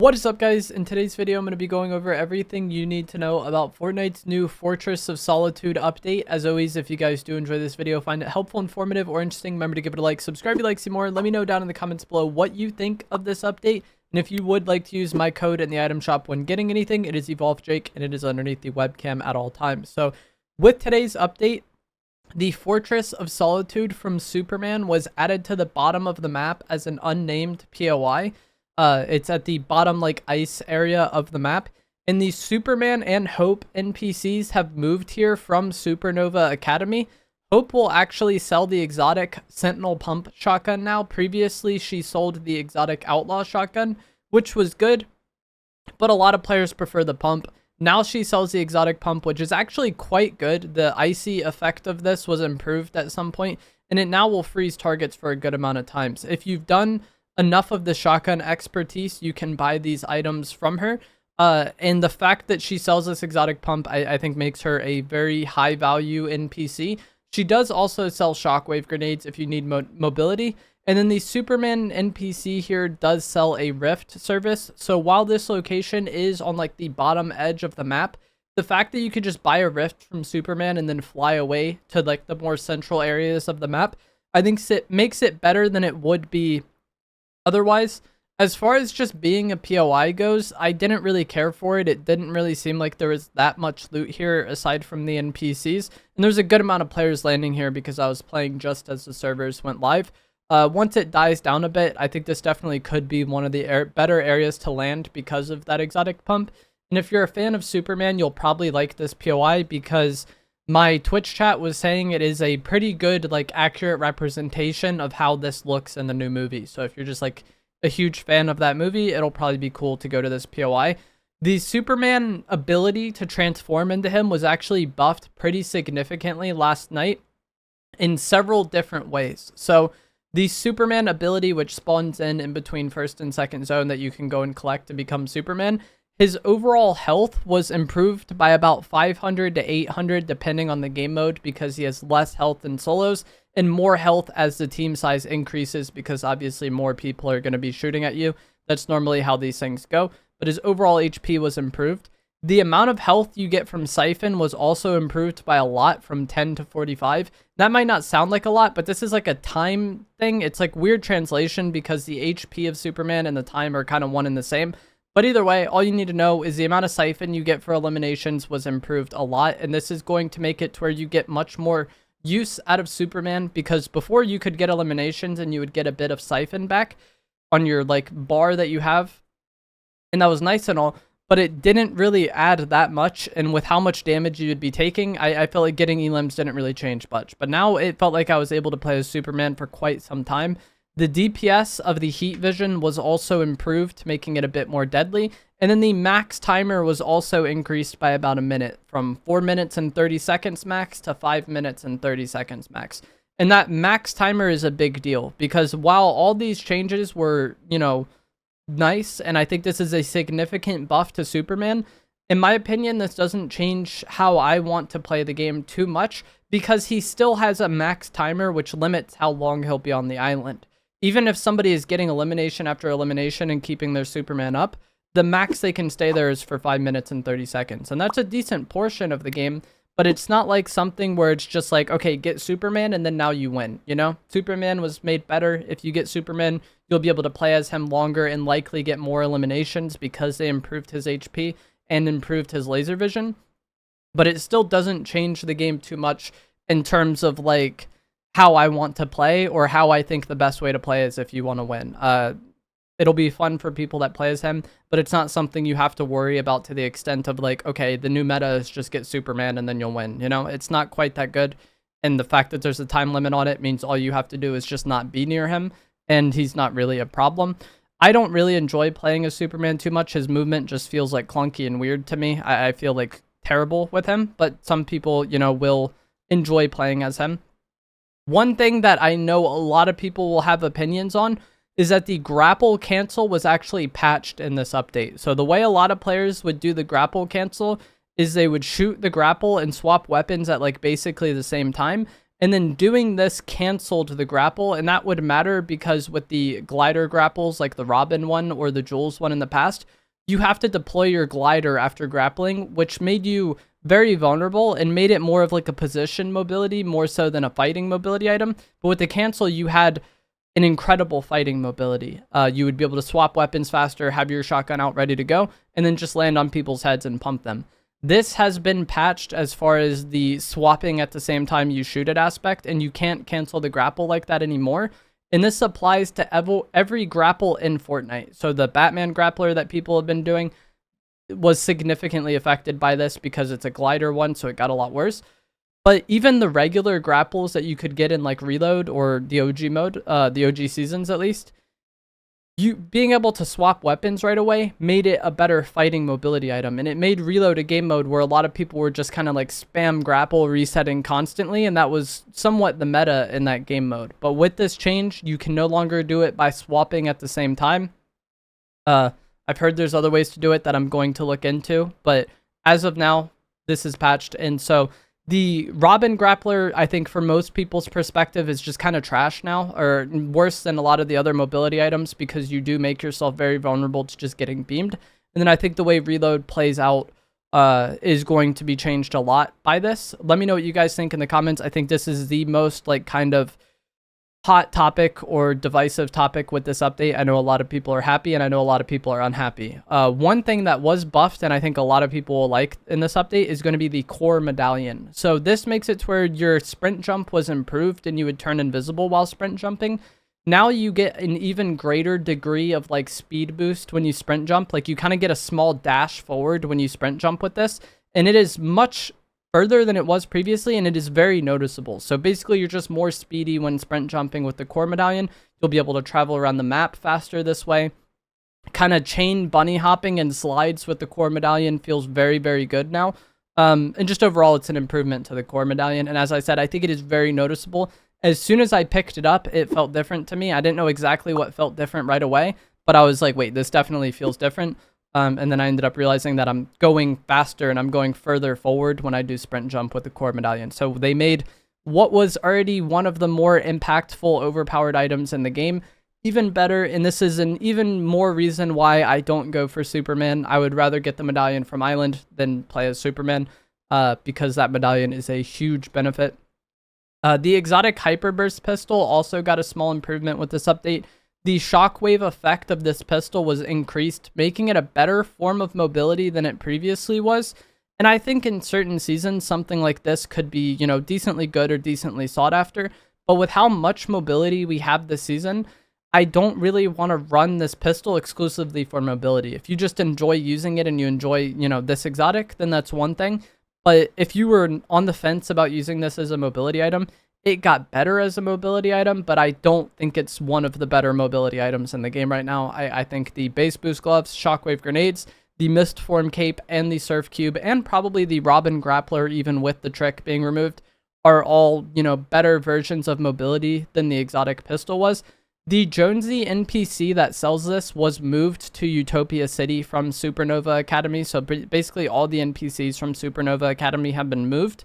What is up, guys? In today's video, I'm going to be going over everything you need to know about Fortnite's new Fortress of Solitude update. As always, if you guys do enjoy this video, find it helpful, informative, or interesting, remember to give it a like, subscribe if you like to see more, and let me know down in the comments below what you think of this update. And if you would like to use my code in the item shop when getting anything, it is EvolveJake, and it is underneath the webcam at all times. So with today's update, the Fortress of Solitude from Superman was added to the bottom of the map as an unnamed POI. It's at the bottom, like, ice area of the map. And the Superman and Hope NPCs have moved here from Supernova Academy. Hope will actually sell the exotic Sentinel Pump shotgun now. Previously, she sold the exotic Outlaw shotgun, which was good, but a lot of players prefer the pump. Now she sells the exotic pump, which is actually quite good. The icy effect of this was improved at some point, and it now will freeze targets for a good amount of times. If you've done enough of the shotgun expertise, you can buy these items from her. And the fact that she sells this exotic pump, I think makes her a very high value NPC. She does also sell shockwave grenades if you need mobility. And then the Superman NPC here does sell a rift service. So while this location is on, like, the bottom edge of the map, the fact that you could just buy a rift from Superman and then fly away to, like, the more central areas of the map, I think it makes it better than it would be otherwise. As far as just being a POI goes, I didn't really care for it. It didn't really seem like there was that much loot here aside from the NPCs. And there's a good amount of players landing here because I was playing just as the servers went live. Once it dies down a bit, I think this definitely could be one of the better areas to land because of that exotic pump. And if you're a fan of Superman, you'll probably like this POI because my Twitch chat was saying it is a pretty good, like, accurate representation of how this looks in the new movie. So if you're just, like, a huge fan of that movie, it'll probably be cool to go to this POI. The Superman ability to transform into him was actually buffed pretty significantly last night in several different ways. So the Superman ability, which spawns in between first and second zone that you can go and collect to become Superman, his overall health was improved by about 500 to 800 depending on the game mode because he has less health in solos and more health as the team size increases because obviously more people are going to be shooting at you. That's normally how these things go. But his overall HP was improved. The amount of health you get from Siphon was also improved by a lot, from 10 to 45. That might not sound like a lot, but this is like a time thing. It's like weird translation because the HP of Superman and the time are kind of one and the same. But either way, all you need to know is the amount of Siphon you get for eliminations was improved a lot. And this is going to make it to where you get much more use out of Superman, because before you could get eliminations and you would get a bit of Siphon back on your, like, bar that you have. And that was nice and all, but it didn't really add that much. And with how much damage you would be taking, I felt like getting elims didn't really change much. But now it felt like I was able to play as Superman for quite some time. The DPS of the heat vision was also improved, making it a bit more deadly. And then the max timer was also increased by about a minute, from 4 minutes and 30 seconds max to 5 minutes and 30 seconds max. And that max timer is a big deal because while all these changes were, you know, nice, and I think this is a significant buff to Superman, in my opinion, this doesn't change how I want to play the game too much because he still has a max timer, which limits how long he'll be on the island. Even if somebody is getting elimination after elimination and keeping their Superman up, the max they can stay there is for 5 minutes and 30 seconds. And that's a decent portion of the game, but it's not like something where it's just like, okay, get Superman and then now you win, you know? Superman was made better. If you get Superman, you'll be able to play as him longer and likely get more eliminations because they improved his HP and improved his laser vision. But it still doesn't change the game too much in terms of, like, how I want to play or how I think the best way to play is if you want to win. It'll be fun for people that play as him, but it's not something you have to worry about to the extent of, like, okay, the new meta is just get Superman and then you'll win. You know, it's not quite that good. And the fact that there's a time limit on it means all you have to do is just not be near him, and he's not really a problem. I don't really enjoy playing as Superman too much. His movement just feels, like, clunky and weird to me. I feel, like, terrible with him, but some people, you know, will enjoy playing as him. One thing that I know a lot of people will have opinions on is that the grapple cancel was actually patched in this update. So the way a lot of players would do the grapple cancel is they would shoot the grapple and swap weapons at, like, basically the same time. And then doing this canceled the grapple, and that would matter because with the glider grapples, like the Robin one or the Jules one in the past, you have to deploy your glider after grappling, which made you very vulnerable and made it more of like a position mobility more so than a fighting mobility item. But with the cancel, you had an incredible fighting mobility. You would be able to swap weapons faster, have your shotgun out ready to go, and then just land on people's heads and pump them. This has been patched as far as the swapping at the same time you shoot it aspect, and you can't cancel the grapple like that anymore. And this applies to every grapple in Fortnite. So the Batman grappler that people have been doing was significantly affected by this because it's a glider one, so it got a lot worse. But even the regular grapples that you could get in like Reload or the OG mode, the OG seasons at least, you being able to swap weapons right away made it a better fighting mobility item. And it made Reload a game mode where a lot of people were just kind of like spam grapple resetting constantly, and that was somewhat the meta in that game mode. But with this change, you can no longer do it by swapping at the same time. I've heard there's other ways to do it that I'm going to look into, but as of now, this is patched. And so the Robin Grappler, I think for most people's perspective, is just kind of trash now, or worse than a lot of the other mobility items, because you do make yourself very vulnerable to just getting beamed. And then I think the way Reload plays out is going to be changed a lot by this. Let me know what you guys think in the comments. I think this is the most like kind of hot topic or divisive topic with this update. I know a lot of people are happy and I know a lot of people are unhappy. One thing that was buffed and I think a lot of people will like in this update is going to be the core medallion. So this makes it to where your sprint jump was improved and you would turn invisible while sprint jumping. Now you get an even greater degree of like speed boost when you sprint jump. Like you kind of get a small dash forward when you sprint jump with this, and it is much further than it was previously, and it is very noticeable. So basically you're just more speedy when sprint jumping with the core medallion. You'll be able to travel around the map faster this way. Kind of chain bunny hopping and slides with the core medallion feels very, very good now. And just overall, it's an improvement to the core medallion. And as I said, I think it is very noticeable. As soon as I picked it up, it felt different to me. I didn't know exactly what felt different right away, but I was like, wait, this definitely feels different. And then I ended up realizing that I'm going faster and I'm going further forward when I do sprint jump with the core medallion. So they made what was already one of the more impactful, overpowered items in the game even better. And this is an even more reason why I don't go for Superman. I would rather get the medallion from Island than play as Superman, because that medallion is a huge benefit. The exotic hyperburst pistol also got a small improvement with this update. The shockwave effect of this pistol was increased, making it a better form of mobility than it previously was. And I think in certain seasons, something like this could be, you know, decently good or decently sought after. But with how much mobility we have this season, I don't really want to run this pistol exclusively for mobility. If you just enjoy using it and you enjoy, you know, this exotic, then that's one thing. But if you were on the fence about using this as a mobility item, it got better as a mobility item, but I don't think it's one of the better mobility items in the game right now. I think the base boost gloves, shockwave grenades, the mist form cape, and the surf cube, and probably the Robin Grappler, even with the trick being removed, are all, you know, better versions of mobility than the exotic pistol was. The Jonesy NPC that sells this was moved to Utopia City from Supernova Academy, so basically all the NPCs from Supernova Academy have been moved.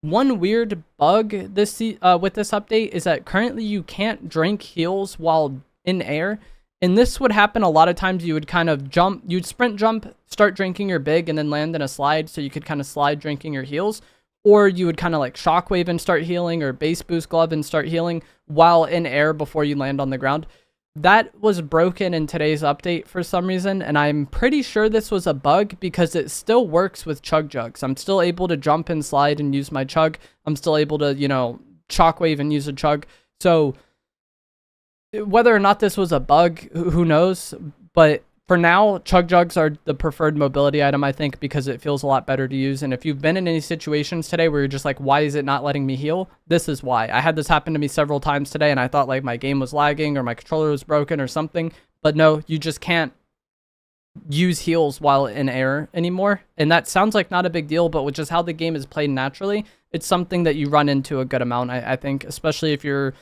One weird bug with this update is that currently you can't drink heals while in air. And this would happen a lot of times. You would kind of jump, you'd sprint jump, start drinking your big, and then land in a slide, so you could kind of slide drinking your heals. Or you would kind of like shockwave and start healing, or base boost glove and start healing while in air before you land on the ground. That was broken in today's update for some reason, and I'm pretty sure this was a bug because it still works with chug jugs. I'm still able to jump and slide and use my chug. I'm still able to, you know, shockwave and use a chug. So whether or not this was a bug, who knows? But for now, chug jugs are the preferred mobility item, I think, because it feels a lot better to use. And if you've been in any situations today where you're just like, why is it not letting me heal? This is why. I had this happen to me several times today, and I thought like my game was lagging or my controller was broken or something. But no, you just can't use heals while in air anymore. And that sounds like not a big deal, but with just how the game is played naturally, it's something that you run into a good amount, I think, especially if you're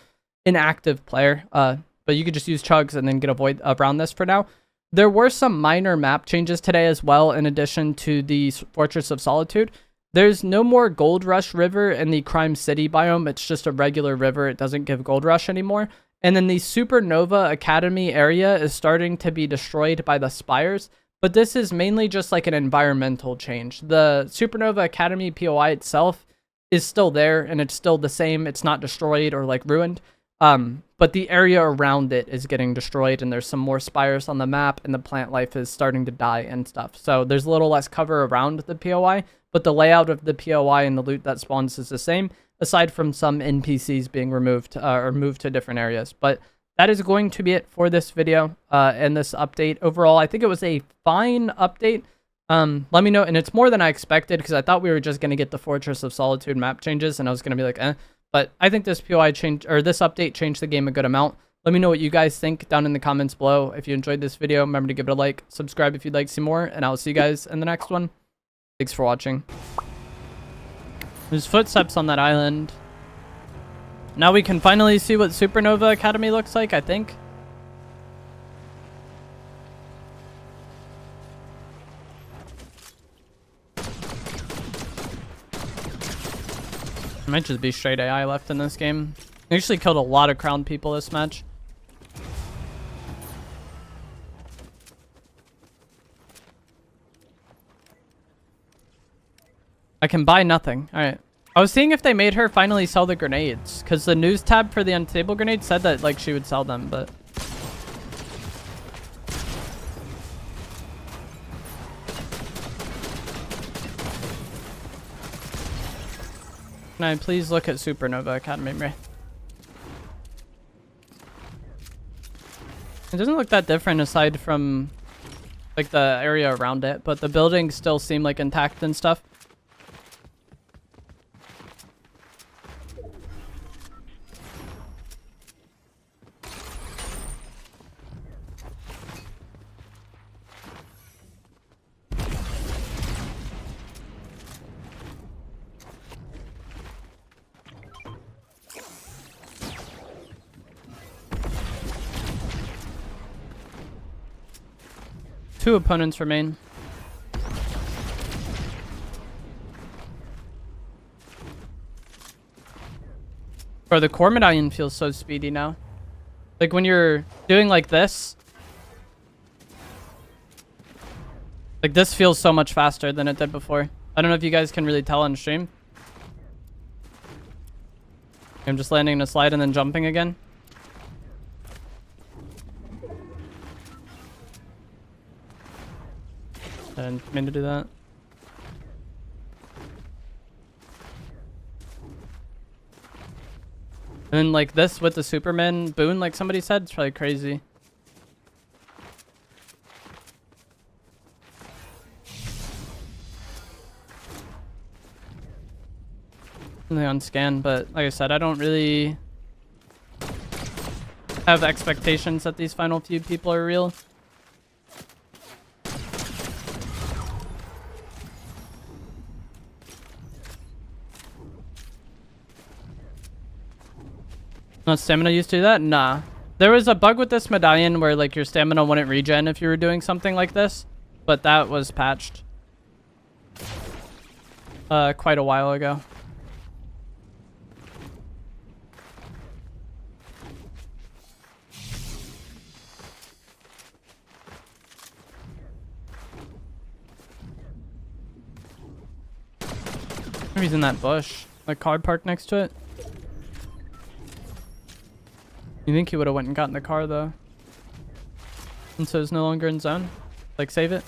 an active player. But you could just use chugs and then get around this for now. There were some minor map changes today as well, in addition to the Fortress of Solitude. there's no more Gold Rush River in the Crime City biome. It's just a regular river. It doesn't give Gold Rush anymore. And then the Supernova Academy area is starting to be destroyed by the spires. But this is mainly just like an environmental change. The Supernova Academy POI itself is still there, and it's still the same. It's not destroyed or like ruined. But the area around it is getting destroyed, and there's some more spires on the map, and the plant life is starting to die and stuff. So there's a little less cover around the POI, but the layout of the POI and the loot that spawns is the same, aside from some NPCs being removed or moved to different areas. But that is going to be it for this video and this update. Overall, I think it was a fine update. Let me know, and it's more than I expected, because I thought we were just going to get the Fortress of Solitude map changes, and I was going to be like, eh. But I think this POI change, or this update changed the game a good amount. Let me know what you guys think down in the comments below. If you enjoyed this video, remember to give it a like, subscribe if you'd like to see more, and I'll see you guys in the next one. Thanks for watching. There's footsteps on that island. Now we can finally see what Supernova Academy looks like, I think. Might just be straight AI left in this game. I actually killed a lot of crowned people this match. I can buy nothing. Alright. I was seeing if they made her finally sell the grenades, because the news tab for the unstable grenades said that like she would sell them, but... Can I please look at Supernova Academy, Ray? It doesn't look that different aside from like the area around it, but the buildings still seem like intact and stuff. Two opponents remain. Bro, the core medallion feels so speedy now. Like when you're doing like this. Like this feels so much faster than it did before. I don't know if you guys can really tell on stream. I'm just landing in a slide and then jumping again. I didn't mean to do that. And then like this with the Superman boon, like somebody said, it's probably crazy. Something on scan, but like I said, I don't really have expectations that these final few people are real. Not stamina used to do that? Nah. There was a bug with this medallion where like your stamina wouldn't regen if you were doing something like this, but that was patched quite a while ago. Maybe he's in that bush, like car parked next to it. You think he would have went and gotten the car though? And so it's no longer in zone? Like save it?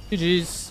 GG's.